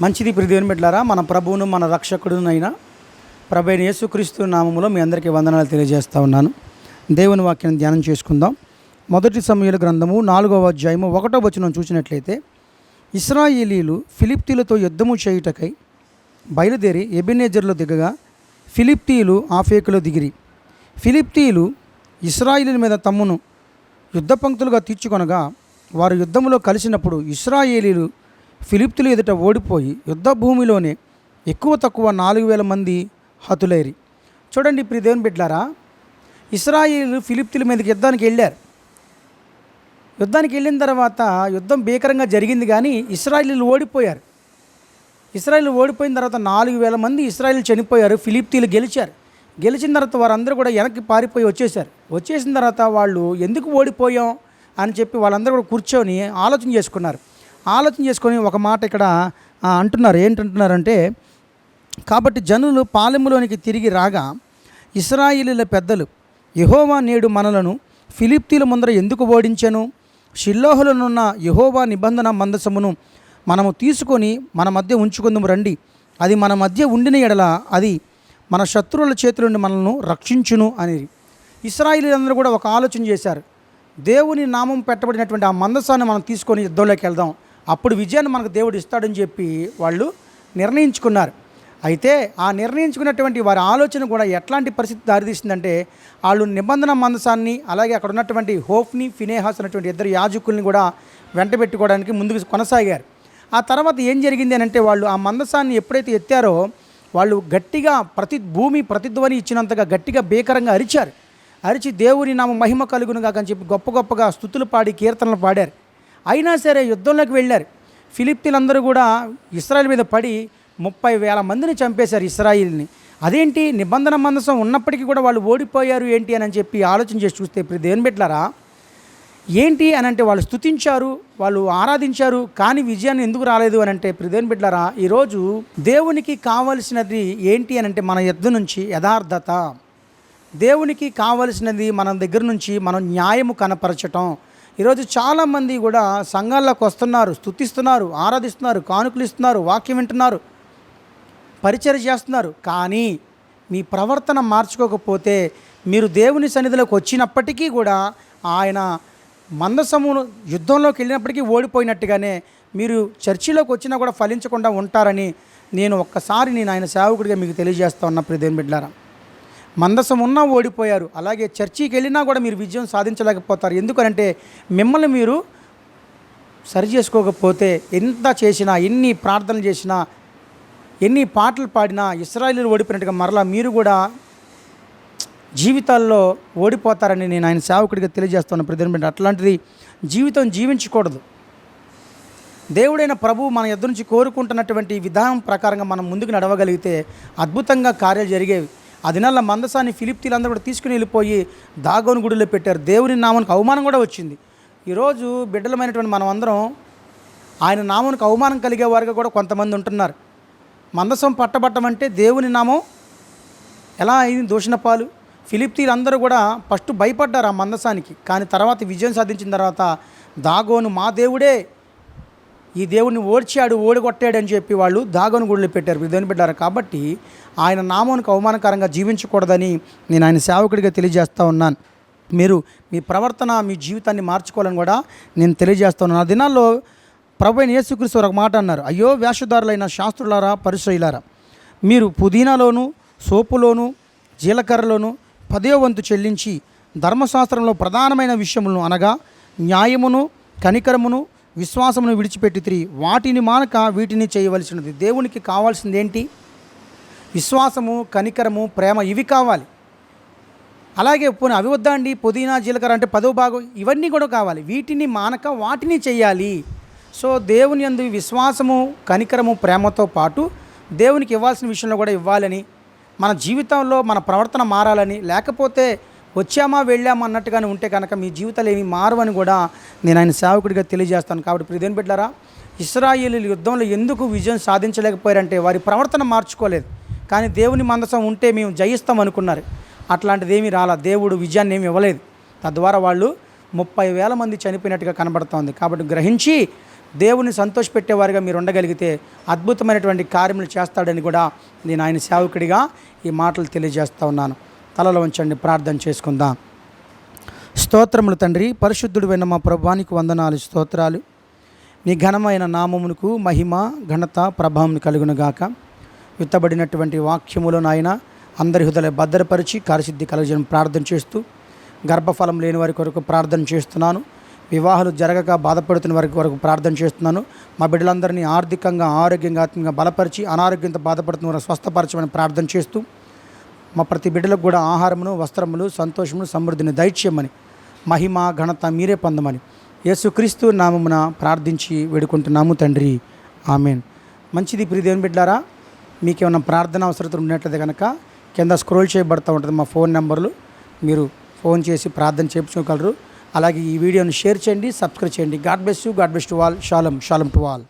మంచిది ప్రియ దేవుని బిడ్డలారా, మన ప్రభువును మన రక్షకుడునైన ప్రభువైన యేసుక్రీస్తు నామములో మీ అందరికీ వందనాలు తెలియజేస్తూ ఉన్నాను. దేవుని వాక్యాన్ని ధ్యానం చేసుకుందాం. మొదటి సమూయేలు గ్రంథము 4వ అధ్యాయము 1వ వచనం చూసినట్లయితే, ఇశ్రాయేలీయులు ఫిలిష్తీయులతో యుద్ధము చేయుటకై బయలుదేరి ఎబెనేజరులో దిగగా ఫిలిష్తీయులు ఆఫెకులో దిగిరి. ఫిలిష్తీయులు ఇశ్రాయేలీయుల మీద తమ్మును యుద్ధ పంక్తులుగా తీర్చుకొనగా వారు యుద్ధములో కలిసినప్పుడు ఇశ్రాయేలీయులు ఫిలిష్తీయుల ఎదుట ఓడిపోయి యుద్ధ భూమిలోనే ఎక్కువ తక్కువ 4,000 మంది హతులైరి. చూడండి ప్రియ దేవుని బిడ్డలారా, ఇశ్రాయేలీయులు ఫిలిష్తీయుల మీదకి యుద్ధానికి వెళ్ళారు. యుద్ధానికి వెళ్ళిన తర్వాత యుద్ధం భీకరంగా జరిగింది, కానీ ఇశ్రాయేలీయులు ఓడిపోయారు. ఇశ్రాయేలు ఓడిపోయిన తర్వాత 4,000 మంది ఇశ్రాయేలు చనిపోయారు. ఫిలిష్తీయులు గెలిచారు. గెలిచిన తర్వాత వారందరూ కూడా వెనక్కి పారిపోయి వచ్చేసారు. వచ్చేసిన తర్వాత వాళ్ళు ఎందుకు ఓడిపోయాం అని చెప్పి వాళ్ళందరూ కూడా కూర్చొని ఆలోచన చేసుకున్నారు. ఆలోచన చేసుకొని ఒక మాట ఇక్కడ అంటున్నారు. ఏంటంటున్నారంటే, కాబట్టి జనులు పాలెములోనికి తిరిగి రాగా ఇశ్రాయేలీయుల పెద్దలు, యెహోవా నేడు మనలను ఫిలిష్తీయుల ముందర ఎందుకు ఓడించెను? షిల్లోహులోనున్న యెహోవా నిబంధన మందసమును మనము తీసుకొని మన మధ్య ఉంచుకుందాము రండి. అది మన మధ్య ఉండిన ఎడల అది మన శత్రువుల చేతుల నుండి మనల్ని రక్షించును అని ఇశ్రాయేలీయులందరూ కూడా ఒక ఆలోచన చేశారు. దేవుని నామం పెట్టబడినటువంటి ఆ మందసాన్ని మనం తీసుకొని యుద్ధంలోకి వెళ్దాం, అప్పుడు విజయాన్ని మనకు దేవుడు ఇస్తాడని చెప్పి వాళ్ళు నిర్ణయించుకున్నారు. అయితే ఆ నిర్ణయించుకున్నటువంటి వారి ఆలోచన కూడా ఎట్లాంటి పరిస్థితి దారితీసిందంటే, వాళ్ళు నిబంధన మందసాన్ని అలాగే అక్కడ ఉన్నటువంటి హోఫ్ని ఫినేహాస్ అనేటువంటి ఇద్దరు యాజకుల్ని కూడా వెంట పెట్టుకోవడానికి ముందుకు కొనసాగారు. ఆ తర్వాత ఏం జరిగింది అని అంటే, వాళ్ళు ఆ మందసాన్ని ఎప్పుడైతే ఎత్తారో వాళ్ళు గట్టిగా భూమి ప్రతిధ్వని ఇచ్చినంతగా గట్టిగా భీకరంగా అరిచారు. అరిచి దేవుని నామ మహిమ కలుగునుగా అని చెప్పి గొప్పగా స్తుతులు పాడి కీర్తనలు పాడారు. అయినా సరే యుద్ధంలోకి వెళ్ళారు. ఫిలిష్తీయులందరూ కూడా ఇశ్రాయేలు మీద పడి 30,000 మందిని చంపేశారు ఇశ్రాయేల్ని. అదేంటి, నిబంధన మందసం ఉన్నప్పటికీ కూడా వాళ్ళు ఓడిపోయారు ఏంటి అని చెప్పి ఆలోచన చేసి చూస్తే ఇప్పుడు దేవుని బిడ్డలారా, ఏంటి అని అంటే వాళ్ళు స్తుతించారు, వాళ్ళు ఆరాధించారు, కానీ విజయాన్ని ఎందుకు రాలేదు అని అంటే ఇప్పుడు దేవుని బిడ్డలారా, ఈరోజు దేవునికి కావలసినది ఏంటి అని అంటే మన యుద్ధం నుంచి యథార్థత. దేవునికి కావలసినది మన దగ్గర నుంచి మనం న్యాయము కనపరచటం. ఈరోజు చాలామంది కూడా సంఘాల్లోకి వస్తున్నారు, స్తుతిస్తున్నారు, ఆరాధిస్తున్నారు, కానుకలు ఇస్తున్నారు, వాక్యం వింటున్నారు, పరిచర్య చేస్తున్నారు, కానీ మీ ప్రవర్తన మార్చుకోకపోతే మీరు దేవుని సన్నిధిలోకి వచ్చినప్పటికీ కూడా ఆయన మందసమును యుద్ధంలోకి వెళ్ళినప్పటికీ ఓడిపోయినట్టుగానే మీరు చర్చిలోకి వచ్చినా కూడా ఫలించకుండా ఉంటారని నేను ఆయన సేవకుడిగా మీకు తెలియజేస్తా ఉన్నా. ప్రియ దేవుని బిడ్డలారా, మందసం ఉన్నా ఓడిపోయారు, అలాగే చర్చికి వెళ్ళినా కూడా మీరు విజయం సాధించలేకపోతారు. ఎందుకంటే మిమ్మల్ని మీరు సరి చేసుకోకపోతే ఎంత చేసినా, ఎన్ని ప్రార్థనలు చేసినా, ఎన్ని పాటలు పాడినా ఇశ్రాయేలీయులు ఓడిపోయినట్టుగా మరలా మీరు కూడా జీవితాల్లో ఓడిపోతారని నేను ఆయన సేవకుడిగా తెలియజేస్తున్నాను. ప్రతిదిన అట్లాంటిది జీవితం జీవించకూడదు. దేవుడైన ప్రభువు మన యొద్ద నుంచి కోరుకుంటున్నటువంటి విధానం ప్రకారంగా మనం ముందుకు నడవగలిగితే అద్భుతంగా కార్యాలు జరిగేవి. ఆ దినాల్లో మందసాన్ని ఫిలిష్తీయులందరూ కూడా తీసుకుని వెళ్ళిపోయి దాగోను గుడిలో పెట్టారు. దేవుని నామానికి అవమానం కూడా వచ్చింది. ఈరోజు బిడ్డలమైనటువంటి మనం అందరం ఆయన నామానికి అవమానం కలిగే వారుగా కూడా కొంతమంది ఉంటున్నారు. మందసం పట్టబట్టమంటే దేవుని నామం ఎలా అయింది దూషణ పాలు. ఫిలిష్తీయులందరూ కూడా ఫస్ట్ భయపడ్డారు ఆ మందసానికి, కానీ తర్వాత విజయం సాధించిన తర్వాత దాగోను మా దేవుడే, ఈ దేవుడిని ఓడిగొట్టాడని చెప్పి వాళ్ళు దాగోను గుడిలో పెట్టారు. దేవుని బిడ్డారు. కాబట్టి ఆయన నామానికి అవమానకరంగా జీవించకూడదని నేను ఆయన సేవకుడిగా తెలియజేస్తూ ఉన్నాను. మీరు మీ ప్రవర్తన, మీ జీవితాన్ని మార్చుకోవాలని కూడా నేను తెలియజేస్తూ ఉన్నాను. ఆ దినాల్లో ప్రభువైన యేసుక్రీస్తు ఒక మాట అన్నారు, అయ్యో వేషధారులైన శాస్త్రులారా, పరిసయ్యులారా, మీరు పుదీనాలోను, సోపులోను, జీలకర్రలోను 10వ వంతు చెల్లించి ధర్మశాస్త్రంలో ప్రధానమైన విషయములను అనగా న్యాయమును, కనికరమును, విశ్వాసమును విడిచిపెట్టితిరి. వాటిని మానక వీటిని చేయవలసినది. దేవునికి కావాల్సింది ఏంటి? విశ్వాసము, కనికరము, ప్రేమ, ఇవి కావాలి. అలాగే అవి వద్దా అండి, పుదీనా, జీలకర్ర అంటే 10వ భాగం, ఇవన్నీ కూడా కావాలి. వీటిని మానక వాటిని చేయాలి. సో దేవుని యందు విశ్వాసము, కనికరము, ప్రేమతో పాటు దేవునికి ఇవ్వాల్సిన విషయంలో కూడా ఇవ్వాలని, మన జీవితంలో మన ప్రవర్తన మారాలని, లేకపోతే వచ్చామా వెళ్ళామా అన్నట్టుగానే ఉంటే కనుక మీ జీవితాలు ఏమి మారవని కూడా నేను ఆయన సేవకుడిగా తెలియజేస్తాను. కాబట్టి ప్రియ దేవుని బిడ్డలారా, ఇశ్రాయేలీయులు యుద్ధంలో ఎందుకు విజయం సాధించలేకపోయారంటే వారి ప్రవర్తన మార్చుకోలేదు. కానీ దేవుని మందసం ఉంటే మేము జయిస్తాం అనుకున్నారు. అట్లాంటిది ఏమీ రాలా, దేవుడు విజయాన్ని ఏమి ఇవ్వలేదు. తద్వారా వాళ్ళు 30,000 మంది చనిపోయినట్టుగా కనబడుతోంది. కాబట్టి గ్రహించి దేవుని సంతోషపెట్టేవారుగా మీరు ఉండగలిగితే అద్భుతమైనటువంటి కార్యములు చేస్తాడని కూడా నేను ఆయన సేవకుడిగా ఈ మాటలు తెలియజేస్తూ ఉన్నాను. తలలో ఉంచండి, ప్రార్థన చేసుకుందాం. స్తోత్రములు తండ్రి, పరిశుద్ధుడు అయిన మా ప్రభువానికి వందనాలు, స్తోత్రాలు. నీ ఘనమైన నామమునకు మహిమ, ఘనత, ప్రభావం కలుగునుగాక. విత్తబడినటువంటి వాక్యములో నాయన అందరి హృదయ భద్రపరిచి కార్యసిద్ధి కలగజేయడం ప్రార్థన చేస్తూ, గర్భఫలం లేని వారి కొరకు ప్రార్థన చేస్తున్నాను. వివాహాలు జరగక బాధపడుతున్న వారి వరకు ప్రార్థన చేస్తున్నాను. మా బిడ్డలందరినీ ఆర్థికంగా, ఆరోగ్యంగా, ఆత్మీయంగా బలపరిచి, అనారోగ్యంతో బాధపడుతున్న వారు స్వస్థపరచమని ప్రార్థన చేస్తూ, మా ప్రతి బిడ్డలకు కూడా ఆహారమును, వస్త్రములు, సంతోషమును, సమృద్ధిని దయచేయమని, మహిమ, ఘనత మీరే పొందమని యేసుక్రీస్తు నామమున ప్రార్థించి వేడుకుంటున్నాము తండ్రి, ఆమెన్. మంచిది ప్రియ దేవుని బిడ్డలారా, మీకేమైనా ప్రార్థన అవసరత ఉన్నట్లయితే కనుక కింద స్క్రోల్ చేయబడుతూ ఉంటుంది మా ఫోన్ నెంబర్లు. మీరు ఫోన్ చేసి ప్రార్థన చేయించుకోగలరు. అలాగే ఈ వీడియోని షేర్ చేయండి, సబ్స్క్రైబ్ చేయండి. God bless you, God bless to all. షాలం to all.